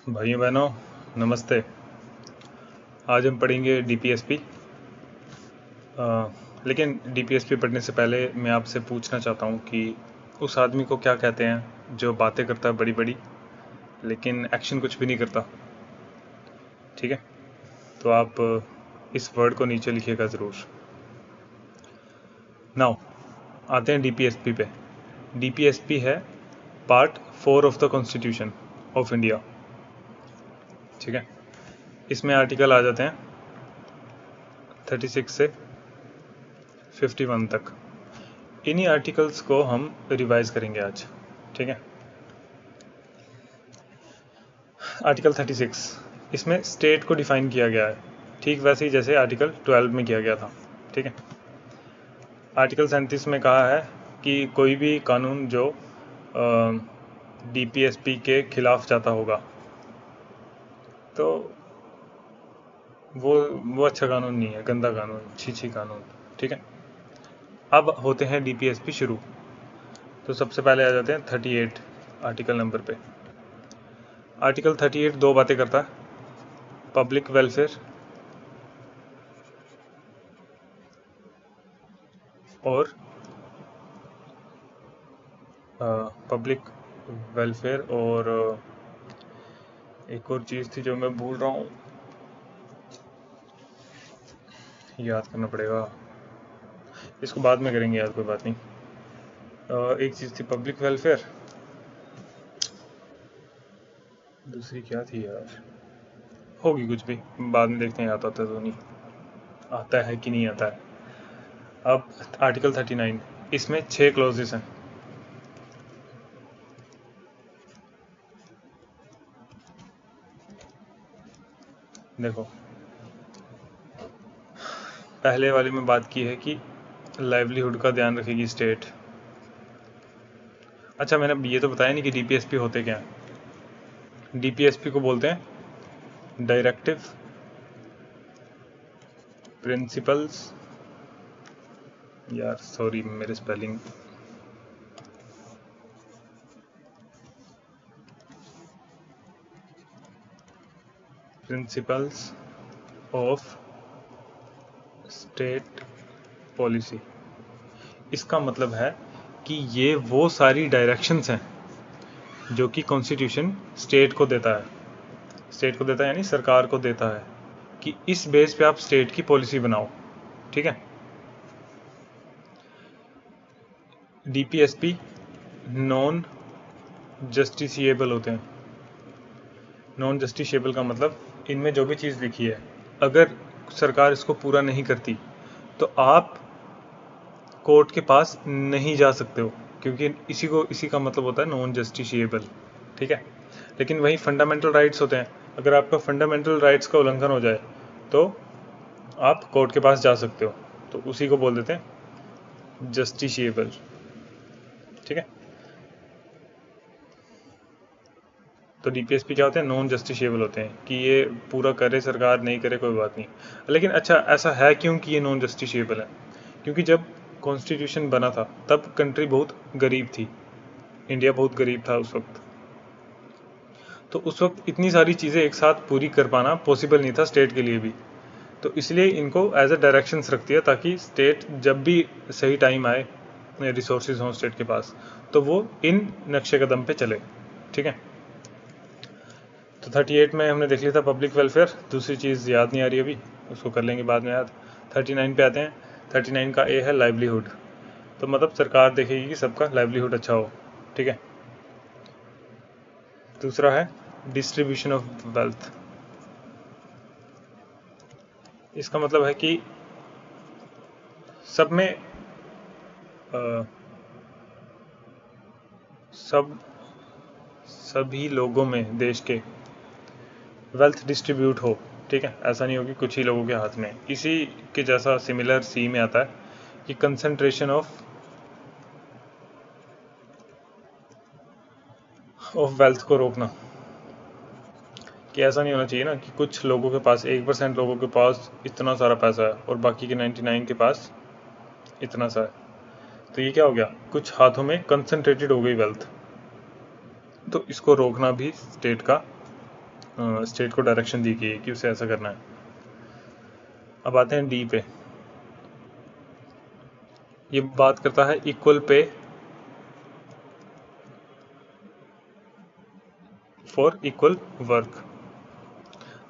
भाइयों बहनों नमस्ते। आज हम पढ़ेंगे डीपीएसपी। लेकिन डीपीएसपी पढ़ने से पहले मैं आपसे पूछना चाहता हूँ कि उस आदमी को क्या कहते हैं जो बातें करता है बड़ी बड़ी लेकिन एक्शन कुछ भी नहीं करता। ठीक है, तो आप इस वर्ड को नीचे लिखिएगा ज़रूर। नाउ आते हैं डीपीएसपी पे। डीपीएसपी है part 4 of the constitution of India. ठीक है, इसमें आर्टिकल आ जाते हैं 36 से 51 तक। इन्हीं आर्टिकल्स को हम रिवाइज करेंगे आज। ठीक है, आर्टिकल 36 इसमें स्टेट को डिफाइन किया गया है, ठीक वैसे ही जैसे आर्टिकल 12 में किया गया था। ठीक है, आर्टिकल 37 में कहा है कि कोई भी कानून जो डीपीएसपी के खिलाफ जाता होगा तो वो अच्छा कानून नहीं है, गंदा कानून, छी कानून। ठीक है, अब होते हैं डीपीएसपी शुरू। तो सबसे पहले आ जाते हैं 38 आर्टिकल नंबर पे। आर्टिकल 38 दो बातें करता है, पब्लिक वेलफेयर और पब्लिक वेलफेयर और एक और चीज़ थी जो मैं भूल रहा हूँ, याद करना पड़ेगा, इसको बाद में करेंगे याद, कोई बात नहीं। एक चीज़ थी पब्लिक वेलफेयर, दूसरी क्या थी यार, होगी कुछ भी, बाद में देखते हैं याद आता है तो नहीं आता है कि नहीं आता है। अब आर्टिकल 39 इसमें 6 क्लॉजेस हैं। देखो, पहले वाले में बात की है कि लाइवलीहुड का ध्यान रखेगी स्टेट। अच्छा, मैंने ये तो बताया नहीं कि डीपीएसपी होते क्या हैं। डीपीएसपी को बोलते हैं डायरेक्टिव प्रिंसिपल्स, यार सॉरी मेरे spelling, principles of state policy. इसका मतलब है कि ये वो सारी डायरेक्शंस हैं जो कि कॉन्स्टिट्यूशन स्टेट को देता है। स्टेट को देता है यानी सरकार को देता है कि इस बेस पे आप स्टेट की पॉलिसी बनाओ। ठीक है, डीपीएसपी नॉन जस्टिसिएबल होते हैं। नॉन जस्टिसिएबल का मतलब इनमें जो भी चीज़ लिखी है अगर सरकार इसको पूरा नहीं करती तो आप कोर्ट के पास नहीं जा सकते हो, क्योंकि इसी का मतलब होता है नॉन जस्टिसिएबल। ठीक है, लेकिन वही फंडामेंटल राइट्स होते हैं, अगर आपका फंडामेंटल राइट्स का उल्लंघन हो जाए तो आप कोर्ट के पास जा सकते हो, तो उसी को बोल देते हैं जस्टिसिएबल। ठीक है, तो डीपीएसपी क्या होते हैं, नॉन जस्टिसिएबल होते हैं कि ये पूरा करे सरकार, नहीं करे कोई बात नहीं। लेकिन अच्छा, ऐसा है क्यों कि ये नॉन जस्टिसिएबल है? क्योंकि जब कॉन्स्टिट्यूशन बना था तब कंट्री बहुत गरीब थी, इंडिया बहुत गरीब था उस वक्त। तो उस वक्त इतनी सारी चीज़ें एक साथ पूरी कर पाना पॉसिबल नहीं था स्टेट के लिए भी, तो इसलिए इनको एज अ डायरेक्शंस रखती है ताकि स्टेट जब भी सही टाइम आए, रिसोर्सेज हों स्टेट के पास, तो वो इन नक्शे कदम पे चले। ठीक है, तो 38 में हमने देख लिया था पब्लिक वेलफेयर। दूसरी चीज़ याद नहीं आ रही अभी, उसको कर लेंगे बाद में याद। 39 पे आते हैं। 39 का ए है लाइवलीहुड, तो मतलब सरकार देखेगी कि सबका लाइवलीहुड अच्छा हो। ठीक है, दूसरा है डिस्ट्रीब्यूशन ऑफ वेल्थ। इसका मतलब है कि सब में सभी लोगों में देश के वेल्थ डिस्ट्रीब्यूट हो। ठीक है, ऐसा नहीं हो कि कुछ ही लोगों के हाथ में। इसी के जैसा सिमिलर सी में आता है कि कंसंट्रेशन ऑफ वेल्थ को रोकना, कि ऐसा नहीं होना चाहिए ना कि कुछ लोगों के पास, 1% लोगों के पास इतना सारा पैसा है और बाकी के 99 के पास इतना सा है। तो ये क्या हो गया, कुछ हाथों में कंसंट्रेटेड हो गई वेल्थ, तो इसको रोकना भी स्टेट का स्टेट को डायरेक्शन दी गई है कि उसे ऐसा करना है। अब आते हैं डी पे। ये बात करता है equal pay for equal work.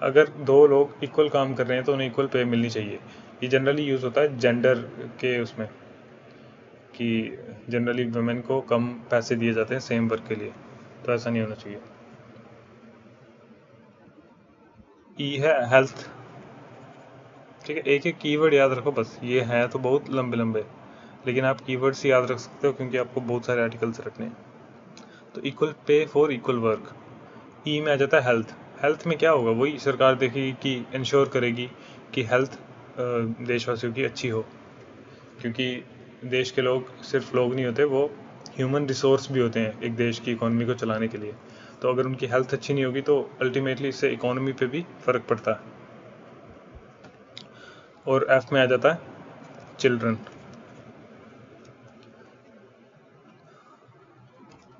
अगर दो लोग इक्वल काम कर रहे हैं तो उन्हें इक्वल पे मिलनी चाहिए। ये जनरली यूज़ होता है जेंडर के उसमें, कि जनरली वुमेन को कम पैसे दिए जाते हैं सेम वर्क के लिए, तो ऐसा नहीं होना चाहिए। ई है हेल्थ। ठीक है, एक एक कीवर्ड याद रखो बस। ये हैं तो बहुत लंबे लंबे, लेकिन आप कीवर्ड्स याद रख सकते हो क्योंकि आपको बहुत सारे आर्टिकल्स रखने हैं। तो equal pay for equal work. ई में आ जाता है हेल्थ। हेल्थ में क्या होगा, वही सरकार देखेगी कि इंश्योर करेगी कि हेल्थ देशवासियों की अच्छी हो, क्योंकि देश के लोग सिर्फ लोग नहीं होते, वो ह्यूमन रिसोर्स भी होते हैं एक देश की इकोनॉमी को चलाने के लिए। तो अगर उनकी हेल्थ अच्छी नहीं होगी तो अल्टीमेटली इससे इकोनॉमी पे भी फ़र्क पड़ता है। और एफ में आ जाता है चिल्ड्रन।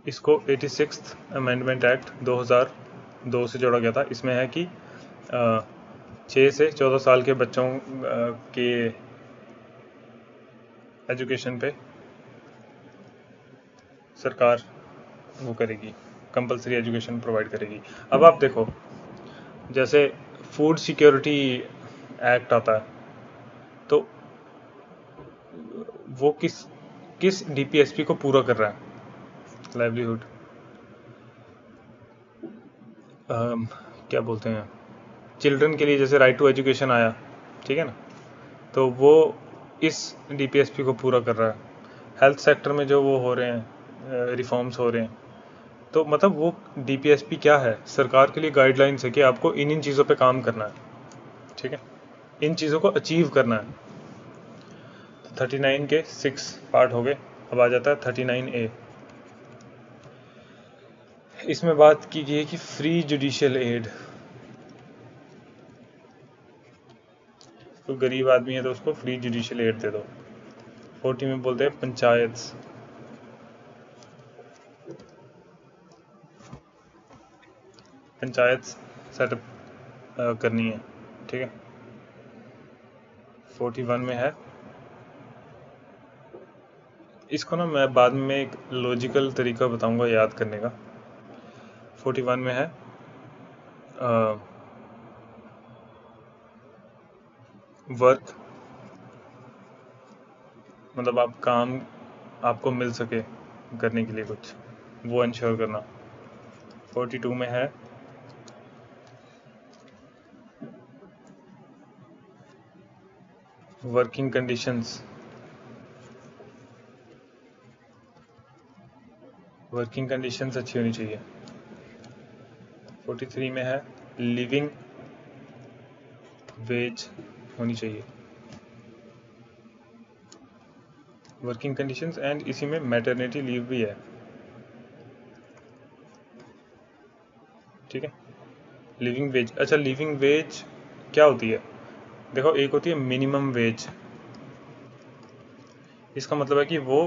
इसको 86th अमेंडमेंट एक्ट 2002 से जोड़ा गया था। इसमें है कि 6 से 14 साल के बच्चों के एजुकेशन पे सरकार वो करेगी, कंपलसरी एजुकेशन प्रोवाइड करेगी। अब आप देखो, जैसे फूड सिक्योरिटी एक्ट आता है, तो वो किस किस डीपीएसपी को पूरा कर रहा है? लाइवलीहुड, क्या बोलते हैं, चिल्ड्रन के लिए जैसे राइट टू एजुकेशन आया, ठीक है ना, तो वो इस डीपीएसपी को पूरा कर रहा है। हेल्थ सेक्टर में जो वो हो रहे हैं, रिफॉर्म्स हो रहे हैं, तो मतलब वो डीपीएसपी क्या है, सरकार के लिए गाइडलाइंस है कि आपको इन इन चीज़ों पे काम करना है, ठीक है, इन चीज़ों को अचीव करना है। तो 39 के 6 पार्ट हो गए। अब आ जाता है 39A। इसमें बात की गई है कि फ्री जुडिशियल एड। कोई गरीब आदमी है तो उसको फ्री जुडिशियल एड दे दो। 40 में बोलते हैं पंचायत सेटअप करनी है, ठीक है। 41 में है, इसको ना मैं बाद में एक लॉजिकल तरीका बताऊंगा याद करने का। 41 में है वर्क, मतलब आप काम आपको मिल सके करने के लिए कुछ, वो इंश्योर करना। 42 में है वर्किंग कंडीशंस, वर्किंग कंडीशंस अच्छी होनी चाहिए। 43 में है लिविंग वेज होनी चाहिए, वर्किंग कंडीशंस, एंड इसी में मैटरनिटी लीव भी है, ठीक है। लिविंग वेज, अच्छा लिविंग वेज क्या होती है? देखो, एक होती है मिनिमम वेज। इसका मतलब है कि वो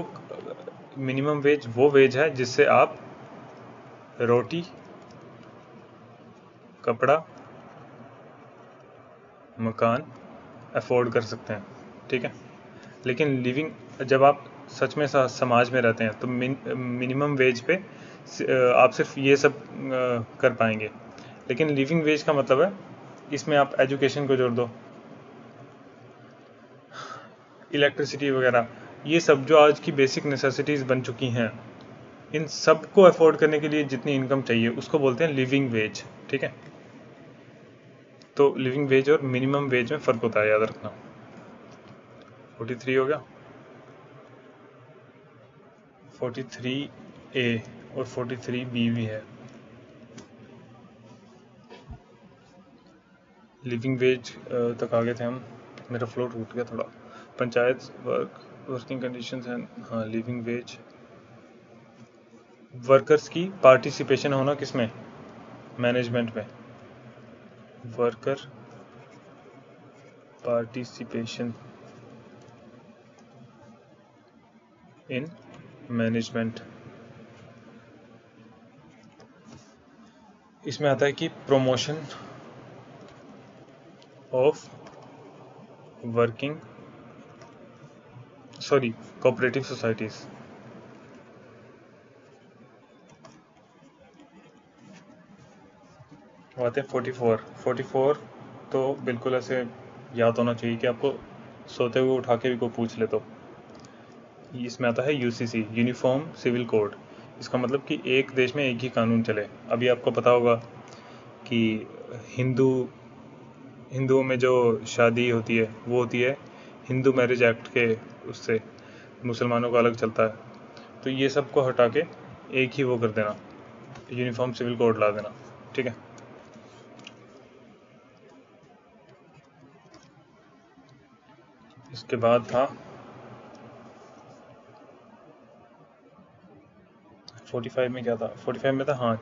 मिनिमम वेज वो वेज है जिससे आप रोटी, कपड़ा, मकान अफोर्ड कर सकते हैं, ठीक है। लेकिन लिविंग, जब आप सच में समाज में रहते हैं तो मिनिमम वेज पे आप सिर्फ ये सब कर पाएंगे। लेकिन लिविंग वेज का मतलब है इसमें आप एजुकेशन को जोड़ दो, इलेक्ट्रिसिटी वगैरह, ये सब जो आज की बेसिक नेसेसिटीज़ बन चुकी हैं, इन सब को अफोर्ड करने के लिए जितनी इनकम चाहिए उसको बोलते हैं लिविंग वेज, ठीक है। तो लिविंग वेज और मिनिमम वेज में फ़र्क होता है, याद रखना। 43 हो गया। 43A और 43B भी है। लिविंग वेज तक आ गए थे हम, मेरा फ्लो टूट गया थोड़ा। पंचायत वर्किंग कंडीशंस एंड, हाँ लिविंग वेज, वर्कर्स की पार्टिसिपेशन होना किसमें, मैनेजमेंट में, वर्कर पार्टिसिपेशन इन मैनेजमेंट। इसमें आता है कि promotion of working cooperative societies. आते हैं 44 तो बिल्कुल ऐसे याद होना चाहिए कि आपको सोते हुए उठा के भी कोई पूछ ले तो। इसमें आता है यूसीसी, यूनिफॉर्म सिविल कोड। इसका मतलब कि एक देश में एक ही कानून चले। अभी आपको पता होगा कि हिंदुओं में जो शादी होती है वो होती है हिंदू मैरिज एक्ट के उससे, मुसलमानों का अलग चलता है। तो ये सब को हटा के एक ही वो कर देना, यूनिफॉर्म सिविल कोड ला देना। ठीक है। इसके बाद था 45 में क्या था? 45 में था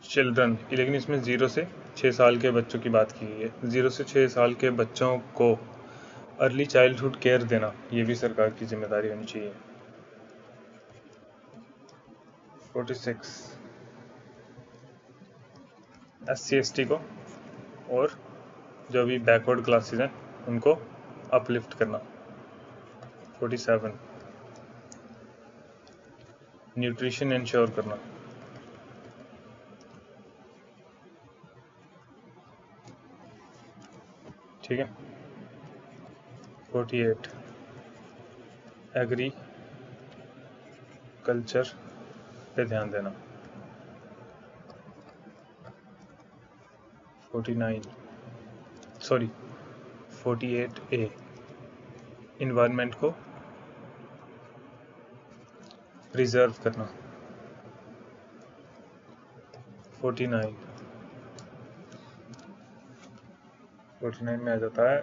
चिल्ड्रन, लेकिन इसमें 0 से 6 साल के बच्चों की बात की गई है। 0 से 6 साल के बच्चों को अर्ली चाइल्डहुड केयर देना, ये भी सरकार की जिम्मेदारी होनी चाहिए। 46 SC/ST को और जो भी बैकवर्ड क्लासेस हैं उनको अपलिफ्ट करना। 47 न्यूट्रिशन इंश्योर करना। ठीक है। 48 एग्री कल्चर पे ध्यान देना। 48A इन्वायरमेंट को प्रिजर्व करना। 49 में आ जाता है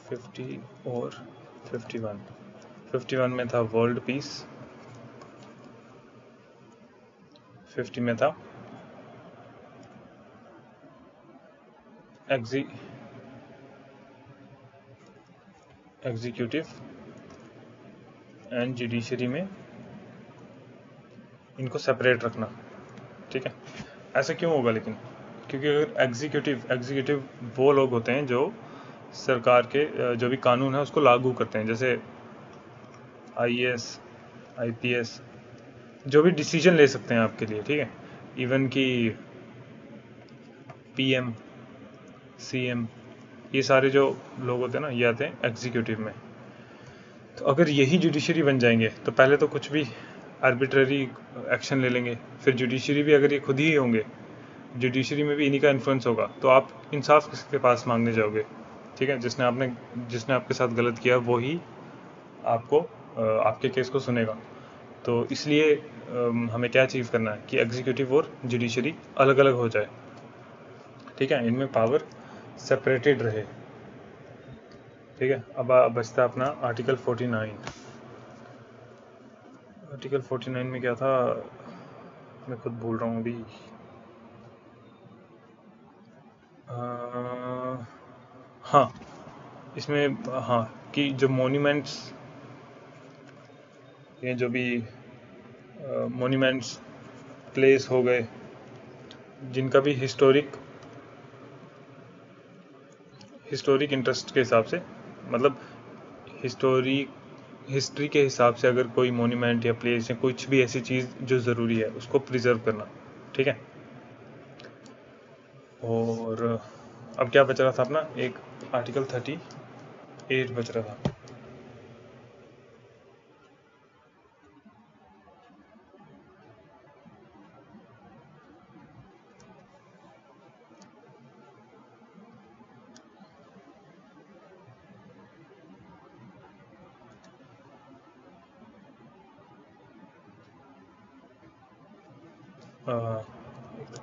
50 और 51 में था वर्ल्ड पीस। 50 में था एग्जीक्यूटिव एंड जुडिशरी में इनको सेपरेट रखना। ठीक है। ऐसा क्यों होगा लेकिन? क्योंकि अगर एग्जीक्यूटिव वो लोग होते हैं जो सरकार के जो भी कानून है उसको लागू करते हैं, जैसे IAS IPS, जो भी डिसीजन ले सकते हैं आपके लिए। ठीक है। इवन कि PM CM, ये सारे जो लोग होते हैं ना, ये आते हैं एग्जीक्यूटिव में। तो अगर यही जुडिशरी बन जाएंगे तो पहले तो कुछ भी आर्बिट्ररी एक्शन ले लेंगे, फिर जुडिशरी भी अगर ये खुद ही होंगे, जुडिशरी में भी इन्हीं का इन्फ्लुएंस होगा, तो आप इंसाफ किसके पास मांगने जाओगे? ठीक है। जिसने आपके साथ गलत किया वो ही आपको आपके केस को सुनेगा। तो इसलिए हमें क्या अचीव करना है कि एग्जीक्यूटिव और जुडिशरी अलग अलग हो जाए। ठीक है। इनमें पावर सेपरेटेड रहे। ठीक है। अब बचता अपना आर्टिकल 49। आर्टिकल 49 में क्या था, मैं खुद भूल रहा हूँ अभी। हाँ, इसमें कि जो मॉन्यूमेंट्स, ये जो भी मॉन्यूमेंट्स प्लेस हो गए जिनका भी हिस्टोरिक इंटरेस्ट के हिसाब से, मतलब हिस्ट्री के हिसाब से, अगर कोई मॉन्यूमेंट या प्लेस या कुछ भी ऐसी चीज़ जो ज़रूरी है उसको प्रिजर्व करना। ठीक है। और अब क्या बच रहा था अपना, एक आर्टिकल 38 बच रहा था।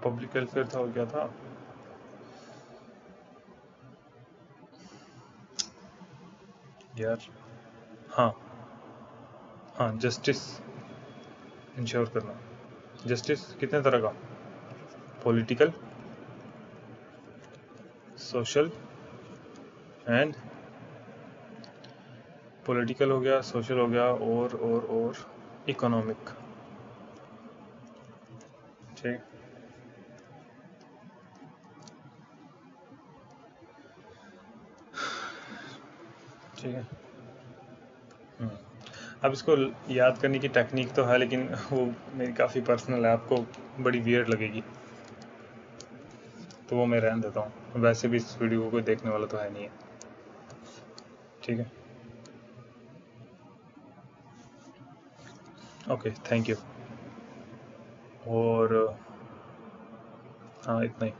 पब्लिक वेलफेयर था और क्या था, यार, हाँ जस्टिस इंश्योर करना। जस्टिस कितने तरह का? पॉलिटिकल, सोशल एंड पॉलिटिकल हो गया, सोशल हो गया, और इकोनॉमिक। ठीक ठीक है। अब इसको याद करने की टेक्निक तो है, लेकिन वो मेरी काफ़ी पर्सनल है, आपको बड़ी वियर्ड लगेगी, तो वो मैं रहने देता हूँ। वैसे भी इस वीडियो को कोई देखने वाला तो है नहीं है। ठीक है, ओके, थैंक यू। और हाँ, इतना ही।